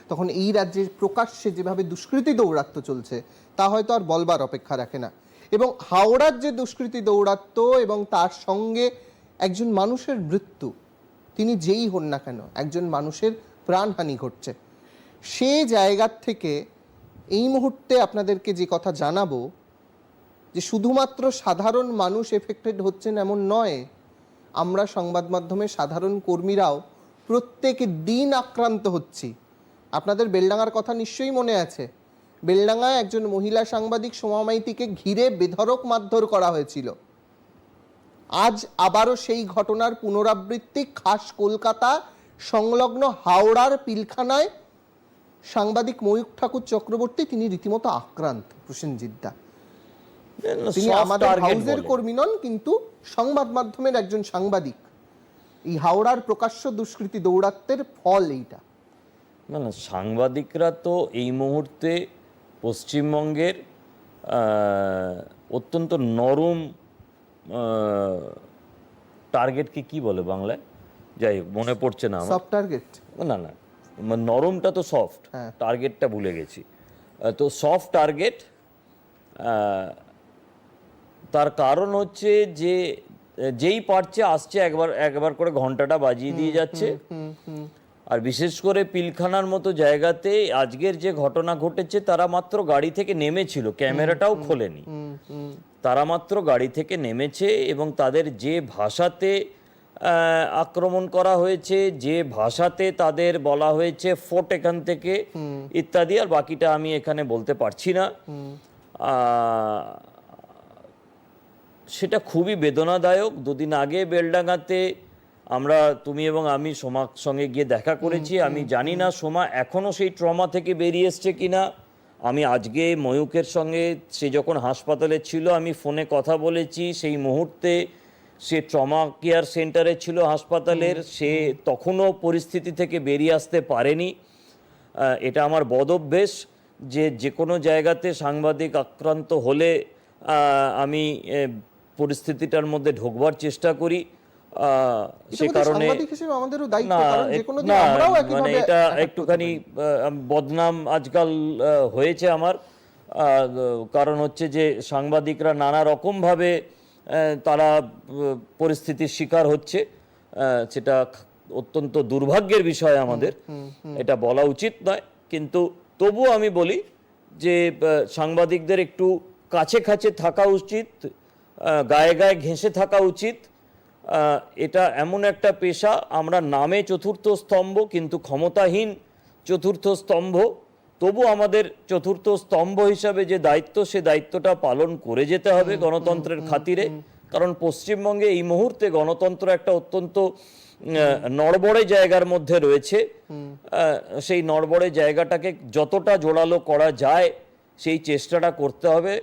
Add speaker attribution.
Speaker 1: তখন এই রাজ্যে প্রকাশ্যে যেভাবে দুষ্কৃতী দৌরাত্ম্য চলছে তা হয়তো আর বলবার অপেক্ষা রাখে না। এবং হাওড়ার যে দুষ্কৃতী দৌরাত্ম্য এবং তার সঙ্গে একজন মানুষের মৃত্যু, তিনি যেই হন না কেন একজন মানুষের প্রাণহানি ঘটছে, সে জায়গার থেকে এই মুহূর্তে আপনাদেরকে যে কথা জানাবো যে শুধুমাত্র সাধারণ মানুষ এফেক্টেড হচ্ছেন এমন নয়, আমরা সংবাদ মাধ্যমে সাধারণ কর্মীরাও প্রত্যেক দিন আক্রান্ত হচ্ছি। আপনাদের বেলডাঙ্গার কথা নিশ্চয়ই মনে আছে, বেলডাঙ্গায় একজন মহিলা সাংবাদিক সোমা মাইতিকে ঘিরে বেধড়ক মারধর করা হয়েছিল। আজ আবারও সেই ঘটনার পুনরাবৃত্তি খাস কলকাতা সংলগ্ন হাওড়ার পিলখানায় সাংবাদিক ময়ূখ ঠাকুর চক্রবর্তী, তিনি রীতিমতো আক্রান্ত। প্রসেনজিৎ দা, তিনি আমাদের হাউসের কর্মী নন, কিন্তু সংবাদ মাধ্যমের একজন সাংবাদিক। এই হাওড়ার প্রকাশ্য দুষ্কৃতী দৌরাত্মের ফল এইটা।
Speaker 2: না না, সাংবাদিকরা তো এই মুহূর্তে পশ্চিমবঙ্গের অত্যন্ত নরম টার্গেটকে কি বলে বাংলায়, যাই হোক মনে পড়ছে না আমার।
Speaker 1: Soft target?
Speaker 2: না না, নরমটা তো সফট, টার্গেটটা ভুলে গেছি। তো সফট টার্গেট, তার কারণ হচ্ছে যে যেই পারছে আসছে একবার করে ঘন্টাটা বাজিয়ে দিয়ে যাচ্ছে। আর বিশেষ করে পিলখানার মতো জায়গাতে আজকের যে ঘটনা ঘটেছে, তারা মাত্র গাড়ি থেকে নেমেছিল, ক্যামেরাটাও খোলেনি, তারা মাত্র গাড়ি থেকে নেমেছে এবং তাদের যে ভাষাতে আক্রমণ করা হয়েছে, যে ভাষাতে তাদের বলা হয়েছে ফোট এখান থেকে ইত্যাদি, আর বাকিটা আমি এখানে বলতে পারছি না, সেটা খুবই বেদনাদায়ক। দুদিন আগে বেলডাঙ্গাতে আমরা, তুমি এবং আমি সোমার সঙ্গে গিয়ে দেখা করেছি। আমি জানি না সোমা এখনও সেই ট্রমা থেকে বেরিয়ে এসছে কিনা। আমি আজকে ময়ূকের সঙ্গে, সে যখন হাসপাতালে ছিল আমি ফোনে কথা বলেছি, সেই মুহূর্তে সে ট্রমা কেয়ার সেন্টারে ছিল হাসপাতালের, সে তখনও পরিস্থিতি থেকে বেরিয়ে আসতে পারেনি। এটা আমার বদ অভ্যেস যে কোনো জায়গাতে সাংবাদিক আক্রান্ত হলে আমি পরিস্থিতিটার মধ্যে ঢোকবার চেষ্টা করি। সে কারণে মানে এটা একটুখানি বদনাম আজকাল হয়েছে আমার। কারণ হচ্ছে যে সাংবাদিকরা নানা রকমভাবে তারা পরিস্থিতির শিকার হচ্ছে, সেটা অত্যন্ত দুর্ভাগ্যের বিষয়। আমাদের এটা বলা উচিত নয়, কিন্তু তবুও আমি বলি যে সাংবাদিকদের একটু কাছে কাছে থাকা উচিত, গায়ে গায়ে ঘেঁষে থাকা উচিত। এটা এমন একটা পেশা, আমরা নামে চতুর্থ স্তম্ভ কিন্তু ক্ষমতাহীন চতুর্থ স্তম্ভ। তবু আমাদের চতুর্থ স্তম্ভ হিসাবে যে দায়িত্ব, সে দায়িত্বটা পালন করে যেতে হবে গণতন্ত্রের খাতিরে। কারণ পশ্চিমবঙ্গে এই মুহূর্তে গণতন্ত্র একটা অত্যন্ত নড়বড়ে জায়গার মধ্যে রয়েছে। সেই নড়বড়ে জায়গাটাকে যতটা জোরালো করা যায় সেই চেষ্টাটা করতে হবে।